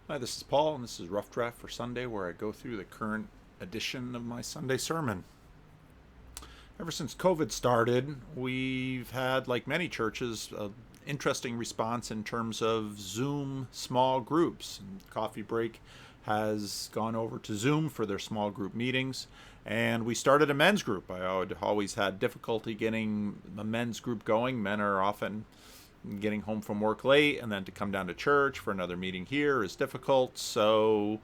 Hi, this is Paul, and this is Rough Draft for Sunday, where I go through the current edition of my Sunday sermon. Ever since COVID started, we've had, like many churches, an interesting response in terms of Zoom small groups. Coffee Break has gone over to Zoom for their small group meetings, and we started a men's group. I had always had difficulty getting a men's group going. Men are often getting home from work late, and then to come down to church for another meeting here is difficult. So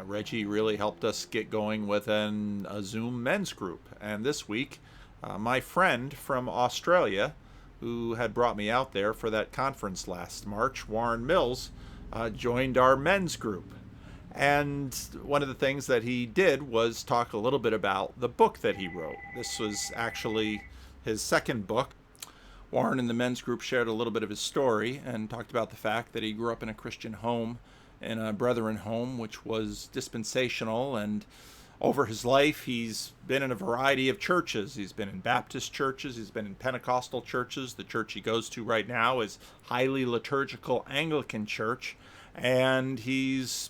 Reggie really helped us get going with a Zoom men's group. And this week, my friend from Australia, who had brought me out there for that conference last March, Warren Mills, joined our men's group. And one of the things that he did was talk a little bit about the book that he wrote. This was actually his second book. Warren in the men's group shared a little bit of his story and talked about the fact that he grew up in a Christian home, in a Brethren home, which was dispensational. And over his life, he's been in a variety of churches. He's been in Baptist churches. He's been in Pentecostal churches. The church he goes to right now is highly liturgical Anglican church. And he's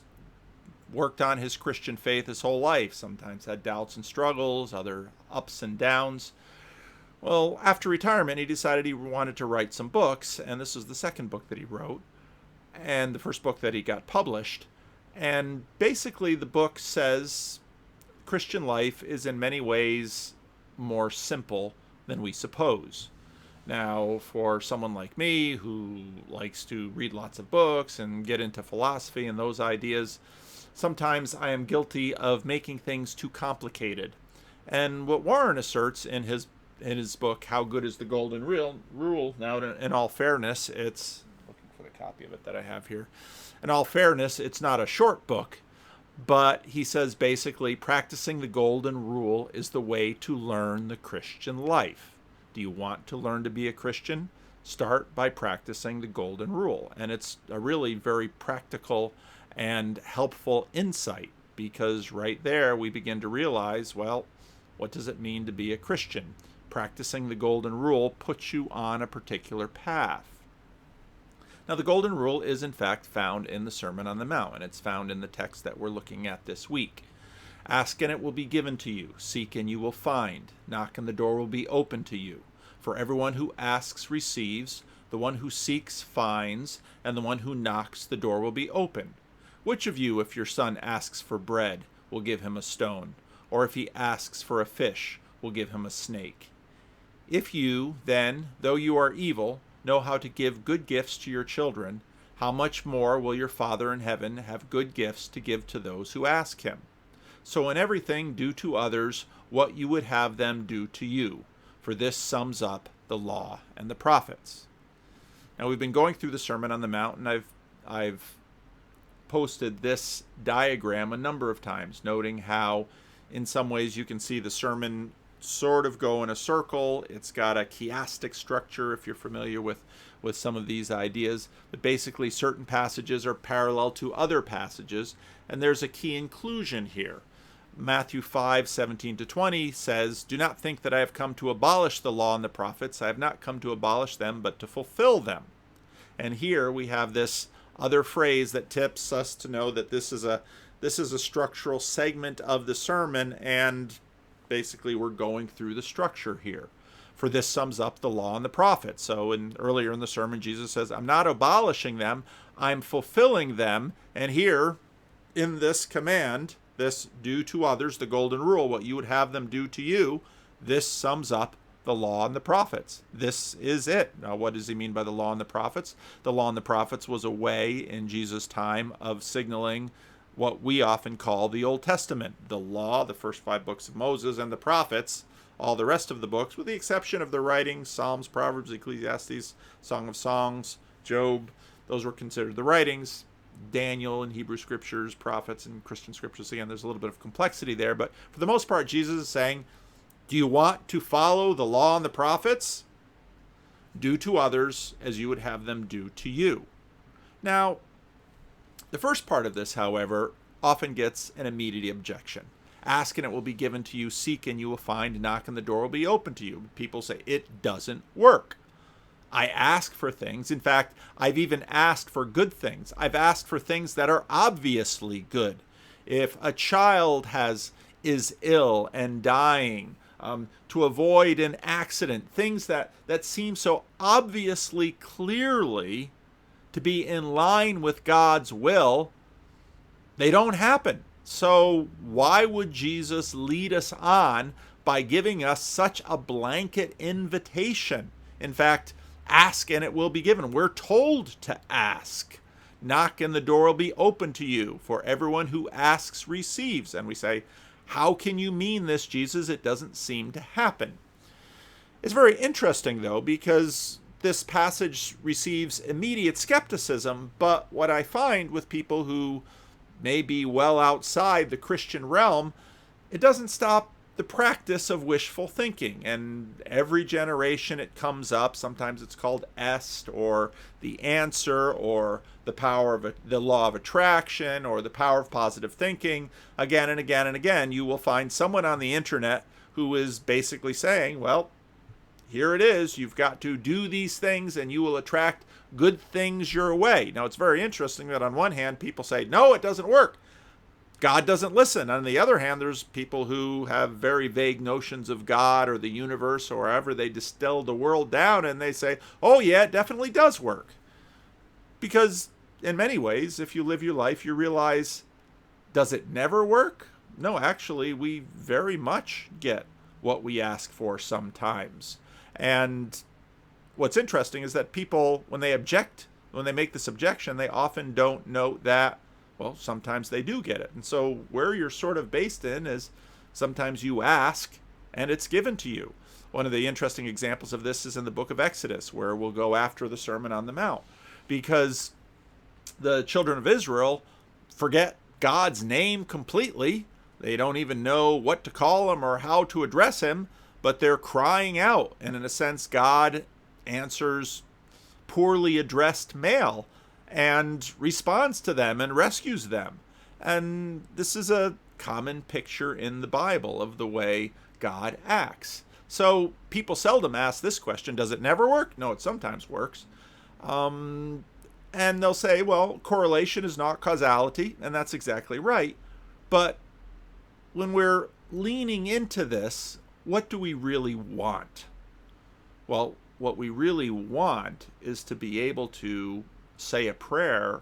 worked on his Christian faith his whole life. Sometimes had doubts and struggles, other ups and downs. Well, after retirement, he decided he wanted to write some books, and this is the second book that he wrote, and the first book that he got published. And basically, the book says Christian life is in many ways more simple than we suppose. Now, for someone like me who likes to read lots of books and get into philosophy and those ideas, sometimes I am guilty of making things too complicated. And what Warren asserts in his book, How Good is the Golden Rule? Now, in all fairness, it's looking for the copy of it that I have here. In all fairness, it's not a short book, but he says basically practicing the Golden Rule is the way to learn the Christian life. Do you want to learn to be a Christian? Start by practicing the Golden Rule. And it's a really very practical and helpful insight, because right there we begin to realize, well, what does it mean to be a Christian? Practicing the Golden Rule puts you on a particular path. Now, the Golden Rule is in fact found in the Sermon on the Mount, and it's found in the text that we're looking at this week. Ask and it will be given to you. Seek and you will find. Knock and the door will be open to you. For everyone who asks receives, the one who seeks finds, and the one who knocks the door will be open. Which of you, if your son asks for bread, will give him a stone? Or if he asks for a fish, will give him a snake? If you, then, though you are evil, know how to give good gifts to your children, how much more will your Father in heaven have good gifts to give to those who ask him? So in everything do to others what you would have them do to you, for this sums up the law and the prophets. Now, we've been going through the Sermon on the Mount, and I've posted this diagram a number of times, noting how in some ways you can see the sermon sort of go in a circle. It's got a chiastic structure, if you're familiar with some of these ideas. But basically, certain passages are parallel to other passages, and there's a key inclusion here. Matthew 5:17-20 says, "Do not think that I have come to abolish the law and the prophets. I have not come to abolish them, but to fulfill them." And here we have this other phrase that tips us to know that this is a structural segment of the sermon, and basically we're going through the structure here. For this sums up the law and the prophets. So earlier in the sermon, Jesus says, I'm not abolishing them, I'm fulfilling them. And here in this command, this do to others, the Golden Rule, what you would have them do to you, this sums up the law and the prophets. This is it. Now, what does he mean by the law and the prophets? The law and the prophets was a way in Jesus' time of signaling what we often call the Old Testament. The law, the first 5 books of Moses, and the prophets, all the rest of the books, with the exception of the writings, Psalms, Proverbs, Ecclesiastes, Song of Songs, Job. Those were considered the writings. Daniel and Hebrew scriptures, prophets and Christian scriptures. Again, there's a little bit of complexity there, but for the most part, Jesus is saying, do you want to follow the law and the prophets? Do to others as you would have them do to you. Now, the first part of this, however, often gets an immediate objection. Ask and it will be given to you. Seek and you will find. Knock and the door will be open to you. People say, it doesn't work. I ask for things. In fact, I've even asked for good things. I've asked for things that are obviously good. If a child is ill and dying, to avoid an accident, things that seem so obviously, clearly to be in line with God's will, they don't happen. So why would Jesus lead us on by giving us such a blanket invitation? In fact, ask and it will be given. We're told to ask. Knock and the door will be open to you. For everyone who asks receives. And we say, how can you mean this, Jesus? It doesn't seem to happen. It's very interesting, though, because this passage receives immediate skepticism, but what I find with people who may be well outside the Christian realm, it doesn't stop the practice of wishful thinking. And every generation it comes up. Sometimes it's called est, or the answer, or the power of the law of attraction, or the power of positive thinking. Again and again and again, you will find someone on the internet who is basically saying, well, here it is. You've got to do these things and you will attract good things your way. Now, it's very interesting that on one hand, people say, no, it doesn't work. God doesn't listen. On the other hand, there's people who have very vague notions of God or the universe or however they distill the world down, and they say, oh yeah, it definitely does work. Because in many ways, if you live your life, you realize, does it never work? No, actually, we very much get what we ask for sometimes. And what's interesting is that people, when they make this objection, they often don't note that, well, sometimes they do get it. And so where you're sort of based in is sometimes you ask and it's given to you. One of the interesting examples of this is in the book of Exodus, where we'll go after the Sermon on the Mount, because the children of Israel forget God's name completely. They don't even know what to call him or how to address him, but they're crying out. And in a sense, God answers poorly addressed mail and responds to them and rescues them. And this is a common picture in the Bible of the way God acts. So people seldom ask this question, does it never work? No, it sometimes works. And they'll say, well, correlation is not causality, and that's exactly right. But when we're leaning into this, what do we really want? Well, what we really want is to be able to say a prayer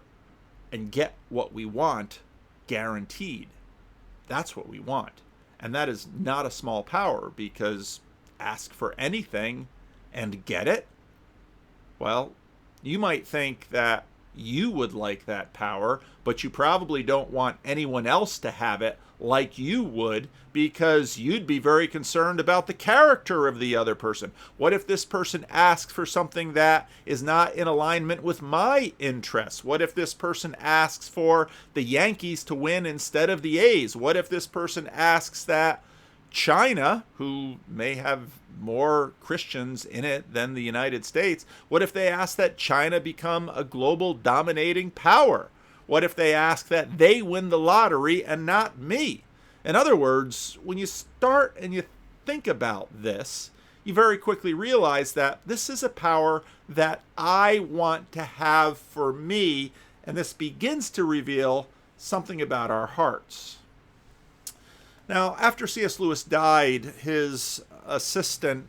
and get what we want guaranteed. That's what we want. And that is not a small power, because ask for anything and get it. Well, you might think that you would like that power, but you probably don't want anyone else to have it like you would, because you'd be very concerned about the character of the other person. What if this person asks for something that is not in alignment with my interests? What if this person asks for the Yankees to win instead of the A's? What if this person asks that China, who may have more Christians in it than the United States, what if they ask that China become a global dominating power? What if they ask that they win the lottery and not me? In other words, when you start and you think about this, you very quickly realize that this is a power that I want to have for me, and this begins to reveal something about our hearts. Now, after C.S. Lewis died, his assistant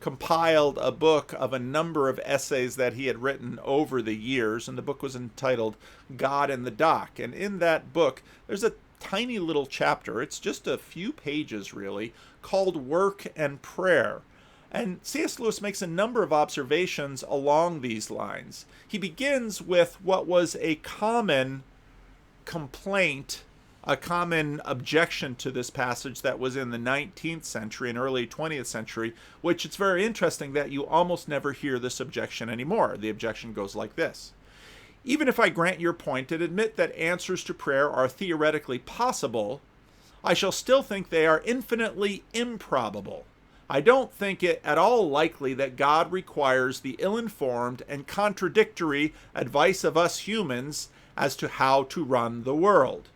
compiled a book of a number of essays that he had written over the years, and the book was entitled God in the Dock. And in that book, there's a tiny little chapter, it's just a few pages really, called Work and Prayer. And C.S. Lewis makes a number of observations along these lines. He begins with what was a common complaint, a common objection to this passage that was in the 19th century and early 20th century, which it's very interesting that you almost never hear this objection anymore. The objection goes like this. Even if I grant your point and admit that answers to prayer are theoretically possible, I shall still think they are infinitely improbable. I don't think it at all likely that God requires the ill-informed and contradictory advice of us humans as to how to run the world.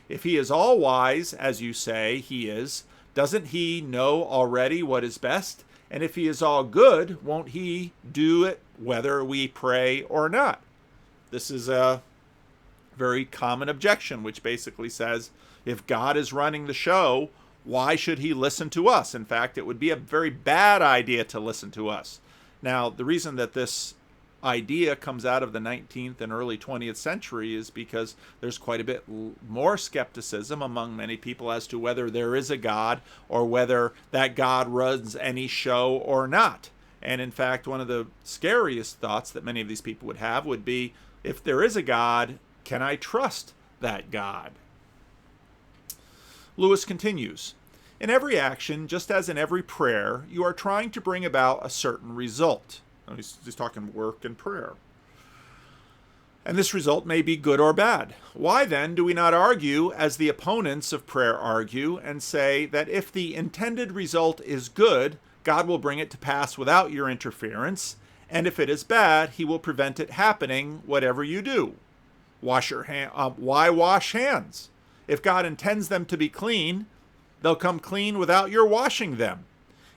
If he is all-wise, as you say he is, doesn't he know already what is best? And if he is all good, won't he do it whether we pray or not? This is a very common objection, which basically says, if God is running the show, why should he listen to us? In fact, it would be a very bad idea to listen to us. Now, the reason that this idea comes out of the 19th and early 20th century is because there's quite a bit more skepticism among many people as to whether there is a God or whether that God runs any show or not. And in fact, one of the scariest thoughts that many of these people would have would be, if there is a God, can I trust that God? Lewis continues, in every action, just as in every prayer, you are trying to bring about a certain result. He's talking work and prayer. And this result may be good or bad. Why then do we not argue, as the opponents of prayer argue, and say that if the intended result is good, God will bring it to pass without your interference, and if it is bad, he will prevent it happening, whatever you do? Why wash hands? If God intends them to be clean, they'll come clean without your washing them.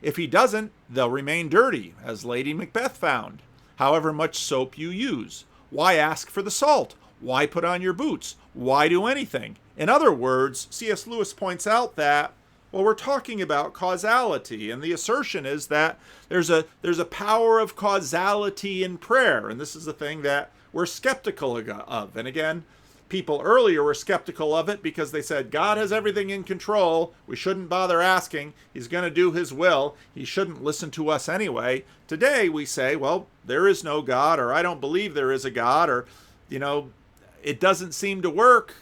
If he doesn't, they'll remain dirty, as Lady Macbeth found, however much soap you use. Why ask for the salt? Why put on your boots? Why do anything? In other words, C.S. Lewis points out that, well, we're talking about causality, and the assertion is that there's a power of causality in prayer, and this is the thing that we're skeptical of. And again, people earlier were skeptical of it because they said, God has everything in control. We shouldn't bother asking. He's going to do his will. He shouldn't listen to us anyway. Today we say, well, there is no God, or I don't believe there is a God, or, it doesn't seem to work.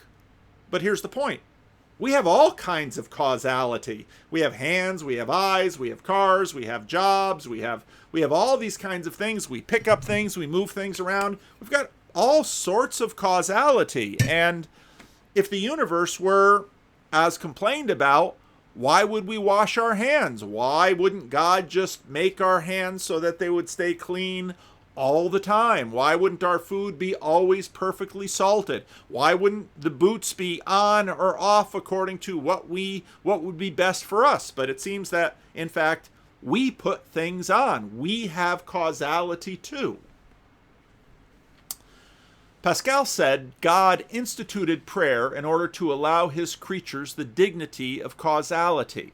But here's the point. We have all kinds of causality. We have hands, we have eyes, we have cars, we have jobs, we have all these kinds of things. We pick up things, we move things around. We've got all sorts of causality. And if the universe were as complained about, why would we wash our hands? Why wouldn't God just make our hands so that they would stay clean all the time? Why wouldn't our food be always perfectly salted? Why wouldn't the boots be on or off according to what would be best for us? But it seems that, in fact, we put things on. We have causality too. Pascal said God instituted prayer in order to allow his creatures the dignity of causality.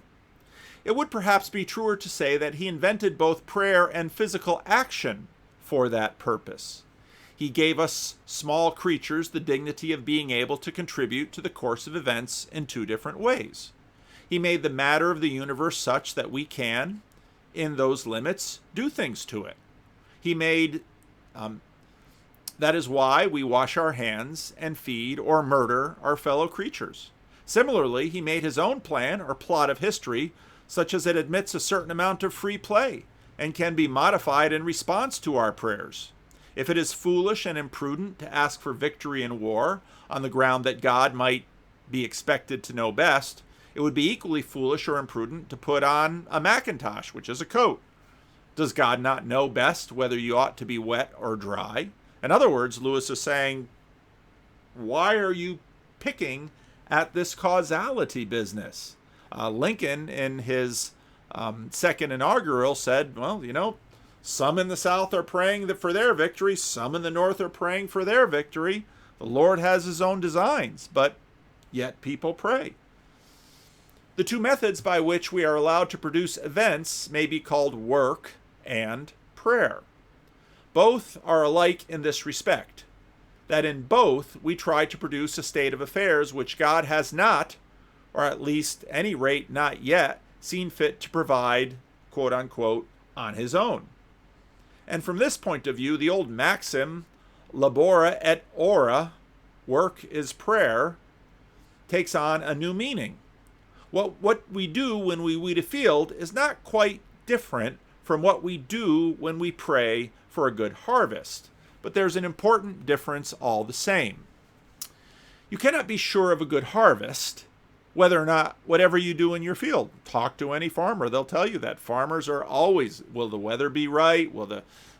It would perhaps be truer to say that he invented both prayer and physical action for that purpose. He gave us small creatures the dignity of being able to contribute to the course of events in two different ways. He made the matter of the universe such that we can, in those limits, do things to it. He made that is why we wash our hands and feed or murder our fellow creatures. Similarly, he made his own plan or plot of history such as it admits a certain amount of free play and can be modified in response to our prayers. If it is foolish and imprudent to ask for victory in war on the ground that God might be expected to know best, it would be equally foolish or imprudent to put on a mackintosh, which is a coat. Does God not know best whether you ought to be wet or dry? In other words, Lewis is saying, why are you picking at this causality business? Lincoln, in his second inaugural, said, well, some in the South are praying for their victory, some in the North are praying for their victory. The Lord has his own designs, but yet people pray. The two methods by which we are allowed to produce events may be called work and prayer. Both are alike in this respect, that in both we try to produce a state of affairs which God has not, or at least any rate not yet, seen fit to provide, quote unquote, on his own. And from this point of view, the old maxim, labora et ora, work is prayer, takes on a new meaning. What we do when we weed a field is not quite different from what we do when we pray for a good harvest, but there's an important difference all the same. You cannot be sure of a good harvest whether or not whatever you do in your field. Talk to any farmer, they'll tell you that. Farmers are always, will the weather be right?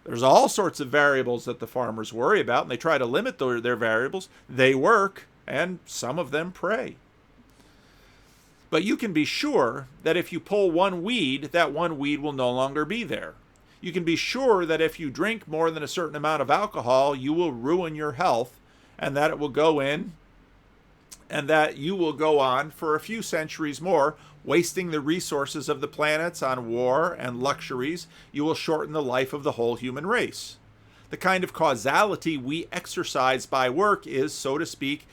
There's all sorts of variables that the farmers worry about, and they try to limit their variables. They work, and some of them pray. But you can be sure that if you pull one weed, that one weed will no longer be there. You can be sure that if you drink more than a certain amount of alcohol, you will ruin your health, and that it will go in, and that you will go on for a few centuries more, wasting the resources of the planets on war and luxuries. You will shorten the life of the whole human race. The kind of causality we exercise by work is, so to speak,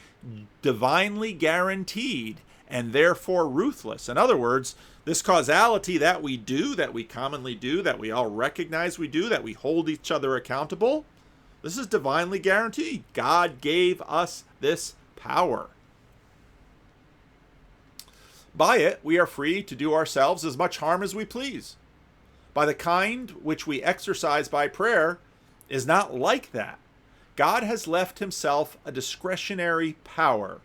divinely guaranteed and therefore ruthless. In other words, this causality that we do, that we commonly do, that we all recognize we do, that we hold each other accountable, this is divinely guaranteed. God gave us this power. By it, we are free to do ourselves as much harm as we please. By the kind which we exercise by prayer is not like that. God has left himself a discretionary power.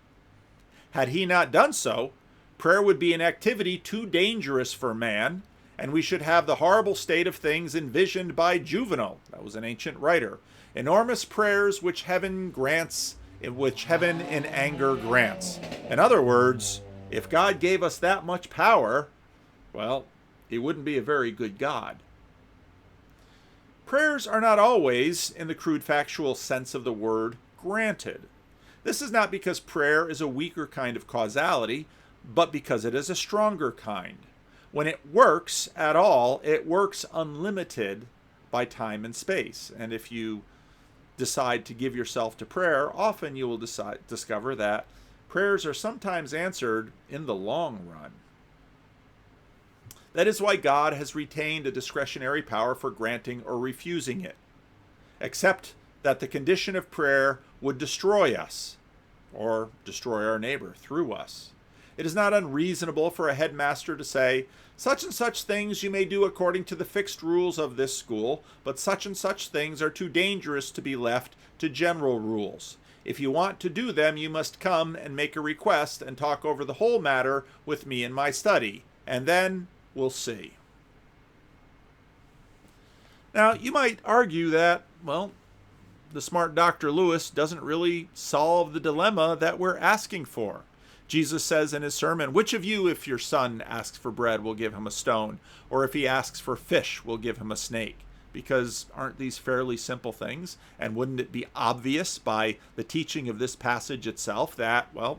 Had he not done so, prayer would be an activity too dangerous for man, and we should have the horrible state of things envisioned by Juvenal, that was an ancient writer. Enormous prayers which heaven grants, which heaven in anger grants. In other words, if God gave us that much power, well, he wouldn't be a very good God. Prayers are not always, in the crude factual sense of the word, granted. This is not because prayer is a weaker kind of causality, but because it is a stronger kind. When it works at all, it works unlimited by time and space. And if you decide to give yourself to prayer, often you will discover that prayers are sometimes answered in the long run. That is why God has retained a discretionary power for granting or refusing it, except that the condition of prayer would destroy us, or destroy our neighbor through us. It is not unreasonable for a headmaster to say, such and such things you may do according to the fixed rules of this school, but such and such things are too dangerous to be left to general rules. If you want to do them, you must come and make a request and talk over the whole matter with me in my study, and then we'll see. Now, you might argue that, well, the smart Dr. Lewis doesn't really solve the dilemma that we're asking for. Jesus says in his sermon, which of you, if your son asks for bread, will give him a stone? Or if he asks for fish, will give him a snake? Because aren't these fairly simple things? And wouldn't it be obvious by the teaching of this passage itself that, well,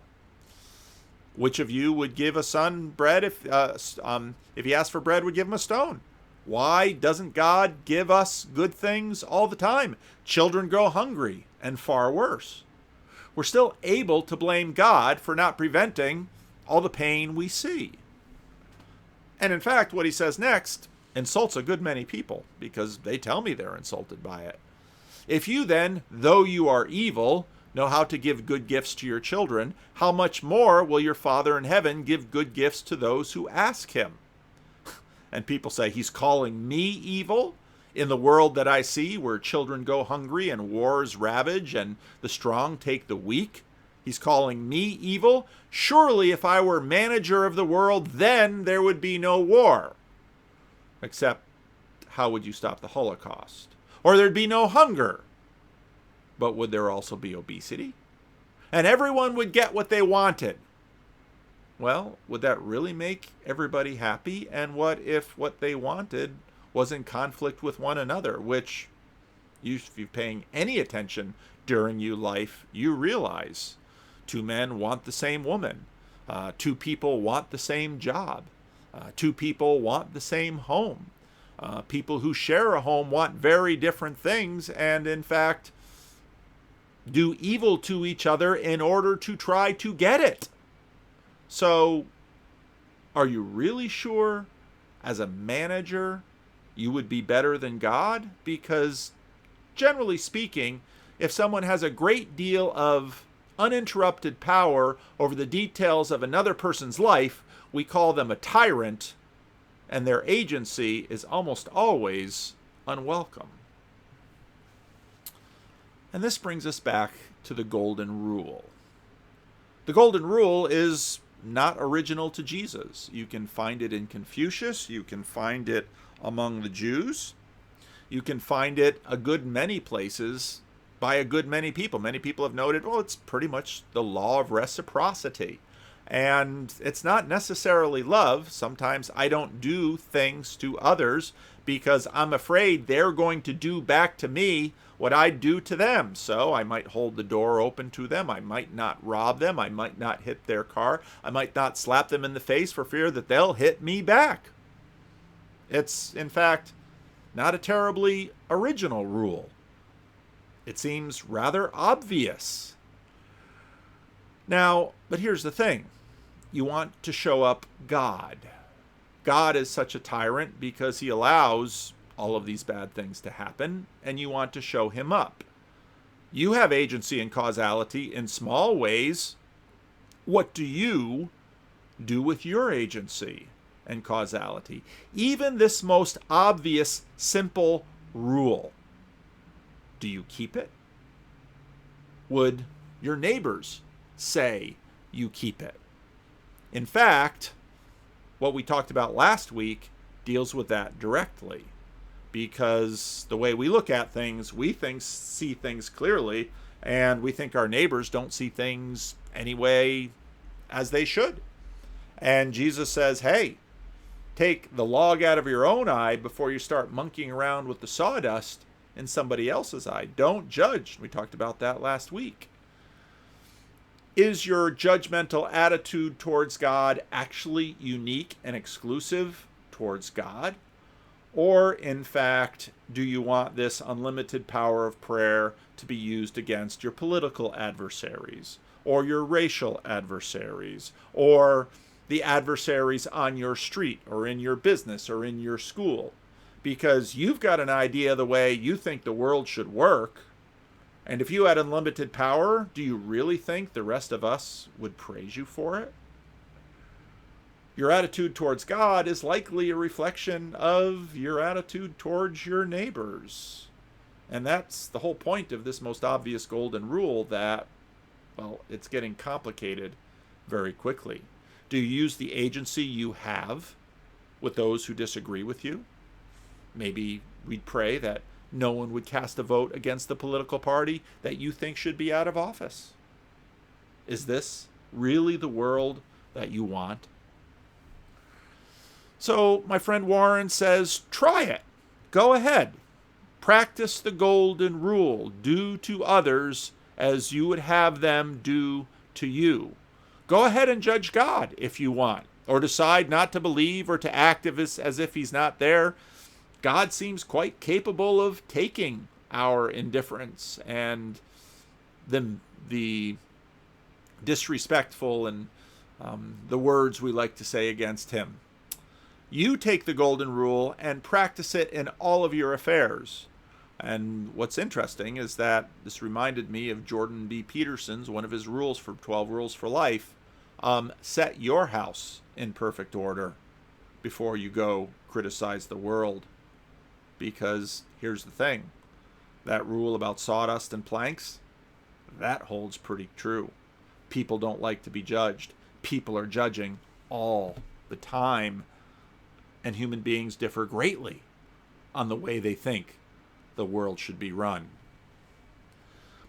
which of you would give a son bread if he asked for bread, would give him a stone? Why doesn't God give us good things all the time? Children go hungry, and far worse. We're still able to blame God for not preventing all the pain we see. And in fact, what he says next insults a good many people, because they tell me they're insulted by it. If you then, though you are evil, know how to give good gifts to your children, how much more will your Father in heaven give good gifts to those who ask him? And people say, he's calling me evil in the world that I see, where children go hungry and wars ravage and the strong take the weak. He's calling me evil. Surely if I were manager of the world, then there would be no war. Except, how would you stop the Holocaust? Or there'd be no hunger. But would there also be obesity? And everyone would get what they wanted. Well, would that really make everybody happy? And what if what they wanted was in conflict with one another, which, if you're paying any attention during your life, you realize two men want the same woman. Two people want the same job. Two people want the same home. People who share a home want very different things, and in fact, do evil to each other in order to try to get it. So, are you really sure, as a manager, you would be better than God? Because, generally speaking, if someone has a great deal of uninterrupted power over the details of another person's life, we call them a tyrant, and their agency is almost always unwelcome. And this brings us back to the Golden Rule. The Golden Rule is not original to Jesus. You can find it in Confucius. You can find it among the Jews. You can find it a good many places by a good many people. Many people have noted, well, it's pretty much the law of reciprocity. And it's not necessarily love. Sometimes I don't do things to others because I'm afraid they're going to do back to me what I do to them. So I might hold the door open to them. I might not rob them. I might not hit their car. I might not slap them in the face for fear that they'll hit me back. It's, in fact, not a terribly original rule. It seems rather obvious. Now, but here's the thing. You want to show up God. God is such a tyrant because he allows all of these bad things to happen, and you want to show him up. You have agency and causality in small ways. What do you do with your agency and causality? Even this most obvious, simple rule. Do you keep it? Would your neighbors say you keep it? In fact, what we talked about last week deals with that directly, because the way we look at things, we see things clearly, and we think our neighbors don't see things anyway as they should. And Jesus says, hey, take the log out of your own eye before you start monkeying around with the sawdust in somebody else's eye. Don't judge. We talked about that last week. Is your judgmental attitude towards God actually unique and exclusive towards God? Or, in fact, do you want this unlimited power of prayer to be used against your political adversaries, or your racial adversaries, or the adversaries on your street, or in your business, or in your school? Because you've got an idea of the way you think the world should work, and if you had unlimited power, do you really think the rest of us would praise you for it? Your attitude towards God is likely a reflection of your attitude towards your neighbors. And that's the whole point of this most obvious golden rule that, well, it's getting complicated very quickly. Do you use the agency you have with those who disagree with you? Maybe we'd pray that no one would cast a vote against the political party that you think should be out of office. Is this really the world that you want? So my friend Warren says, try it. Go ahead. Practice the golden rule. Do to others as you would have them do to you. Go ahead and judge God if you want, or decide not to believe or to act as if he's not there. God seems quite capable of taking our indifference and the disrespectful and the words we like to say against him. You take the golden rule and practice it in all of your affairs. And what's interesting is that this reminded me of Jordan B. Peterson's, one of his rules for 12 Rules for Life. Set your house in perfect order before you go criticize the world. Because here's the thing, that rule about sawdust and planks, that holds pretty true. People don't like to be judged. People are judging all the time. And human beings differ greatly on the way they think the world should be run.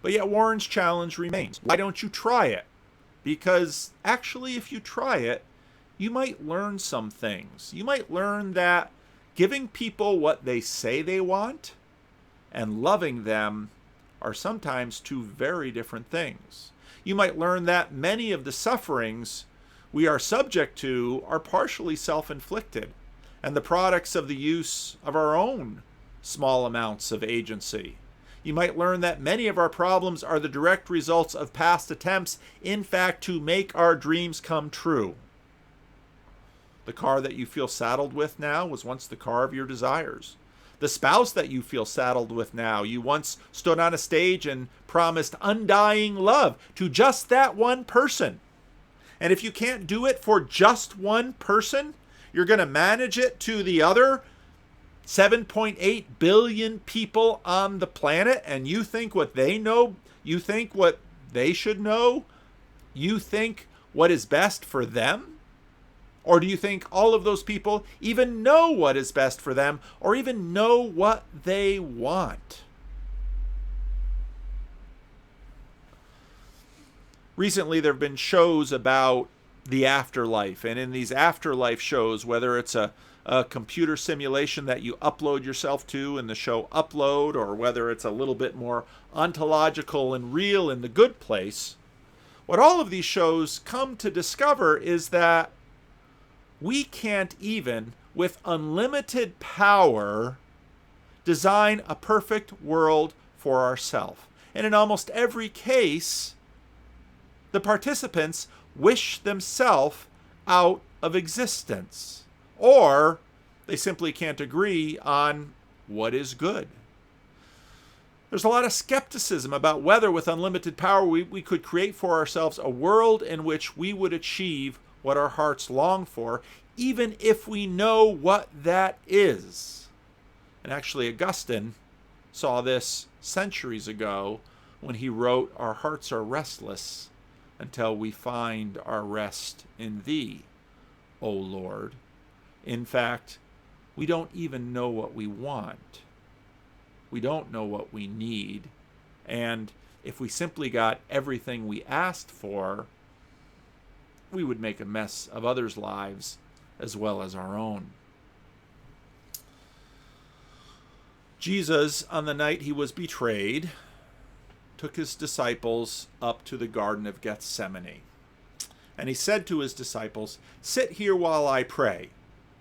But yet Warren's challenge remains. Why don't you try it? Because actually, if you try it, you might learn some things. You might learn that giving people what they say they want and loving them are sometimes two very different things. You might learn that many of the sufferings we are subject to are partially self-inflicted and the products of the use of our own small amounts of agency. You might learn that many of our problems are the direct results of past attempts, in fact, to make our dreams come true. The car that you feel saddled with now was once the car of your desires. The spouse that you feel saddled with now, you once stood on a stage and promised undying love to just that one person. And if you can't do it for just one person, you're going to manage it to the other 7.8 billion people on the planet, and you think what they know, you think what they should know, you think what is best for them? Or do you think all of those people even know what is best for them, or even know what they want? Recently, there have been shows about the afterlife. And in these afterlife shows, whether it's a computer simulation that you upload yourself to in the show Upload, or whether it's a little bit more ontological and real in The Good Place, what all of these shows come to discover is that we can't even, with unlimited power, design a perfect world for ourselves. And in almost every case, the participants wish themselves out of existence, or they simply can't agree on what is good. There's a lot of skepticism about whether, with unlimited power, we could create for ourselves a world in which we would achieve what our hearts long for, even if we know what that is. And actually, Augustine saw this centuries ago when he wrote, "Our hearts are restless until we find our rest in thee, O Lord." In fact, we don't even know what we want. We don't know what we need. And if we simply got everything we asked for, we would make a mess of others' lives as well as our own. Jesus, on the night he was betrayed, took his disciples up to the Garden of Gethsemane. And he said to his disciples, "Sit here while I pray."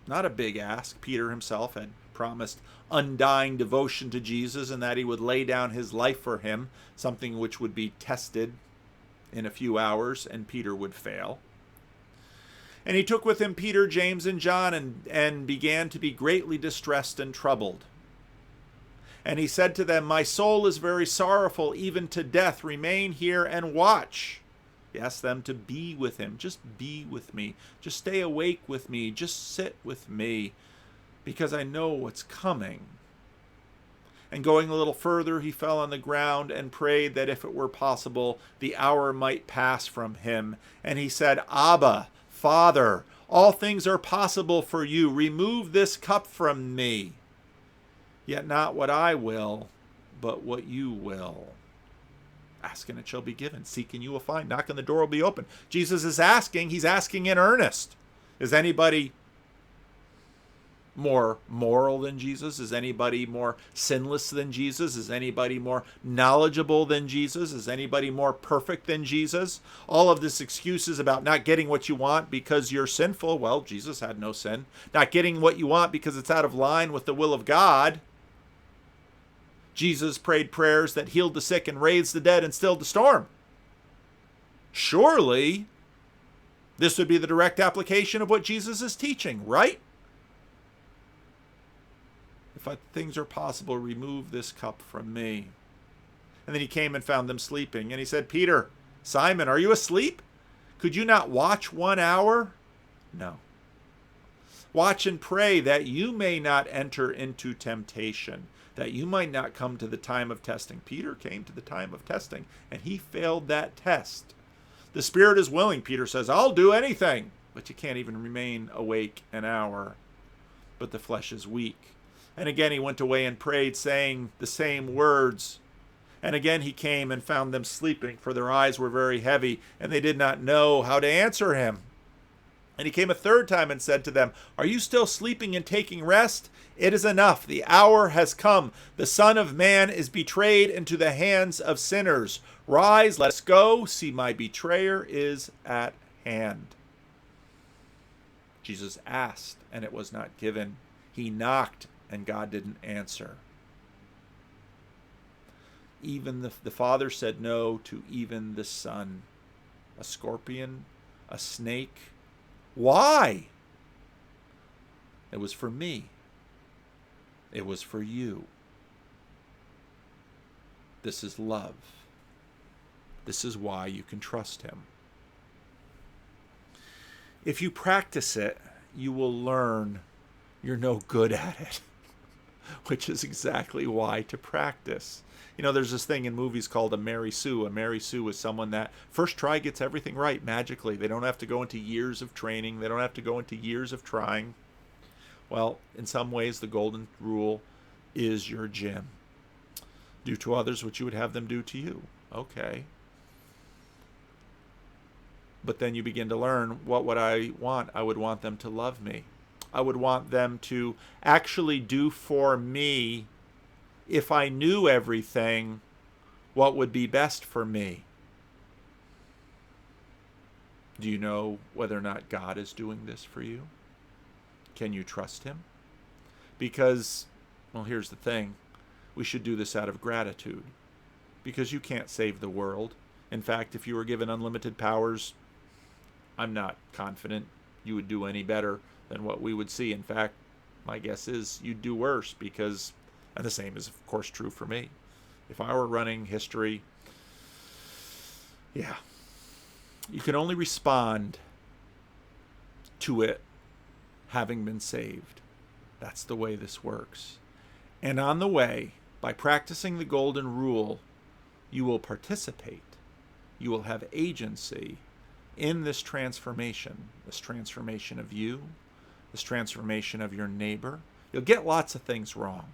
Not a big ask. Peter himself had promised undying devotion to Jesus and that he would lay down his life for him, something which would be tested in a few hours, and Peter would fail. And he took with him Peter, James, and John, and began to be greatly distressed and troubled. And he said to them, "My soul is very sorrowful, even to death. Remain here and watch." He asked them to be with him. Just be with me. Just stay awake with me. Just sit with me, because I know what's coming. And going a little further, he fell on the ground and prayed that if it were possible, the hour might pass from him. And he said, "Abba, Father, all things are possible for you. Remove this cup from me. Yet not what I will, but what you will." Ask and it shall be given. Seek and you will find. Knock and the door will be open. Jesus is asking. He's asking in earnest. Is anybody more moral than Jesus? Is anybody more sinless than Jesus? Is anybody more knowledgeable than Jesus? Is anybody more perfect than Jesus? All of this excuses about not getting what you want because you're sinful. Well, Jesus had no sin. Not getting what you want because it's out of line with the will of God. Jesus prayed prayers that healed the sick and raised the dead and stilled the storm. Surely, this would be the direct application of what Jesus is teaching, right? If things are possible, remove this cup from me. And then he came and found them sleeping. And he said, "Peter, Simon, are you asleep? Could you not watch 1 hour? No. Watch and pray that you may not enter into temptation, that you might not come to the time of testing." Peter came to the time of testing, and he failed that test. The spirit is willing, Peter says. I'll do anything. But you can't even remain awake an hour. But the flesh is weak. And again he went away and prayed, saying the same words. And again he came and found them sleeping, for their eyes were very heavy, and they did not know how to answer him. And he came a third time and said to them, "Are you still sleeping and taking rest? It is enough. The hour has come. The Son of Man is betrayed into the hands of sinners. Rise, let us go. See, my betrayer is at hand." Jesus asked, and it was not given. He knocked, and God didn't answer. Even the Father said no to even the Son. A scorpion, a snake. Why? It was for me. It was for you. This is love. This is why you can trust him. If you practice it, you will learn you're no good at it, which is exactly why to practice. You know, there's this thing in movies called a Mary Sue. A Mary Sue is someone that first try gets everything right magically. They don't have to go into years of training. They don't have to go into years of trying. Well, in some ways, the golden rule is your gym. Do to others what you would have them do to you. Okay. But then you begin to learn, what would I want? I would want them to love me. I would want them to actually do for me, if I knew everything, what would be best for me. Do you know whether or not God is doing this for you? Can you trust him? Because, well, here's the thing. We should do this out of gratitude. Because you can't save the world. In fact, if you were given unlimited powers, I'm not confident you would do any better than what we would see. In fact, my guess is you'd do worse, because, and the same is of course true for me. If I were running history, yeah, you can only respond to it having been saved. That's the way this works. And on the way, by practicing the golden rule, you will participate. You will have agency in this transformation of you, this transformation of your neighbor. You'll get lots of things wrong.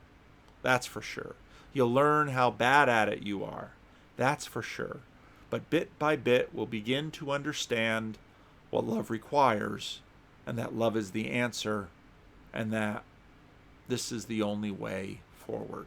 That's for sure. You'll learn how bad at it you are. That's for sure. But bit by bit, we'll begin to understand what love requires, and that love is the answer, and that this is the only way forward.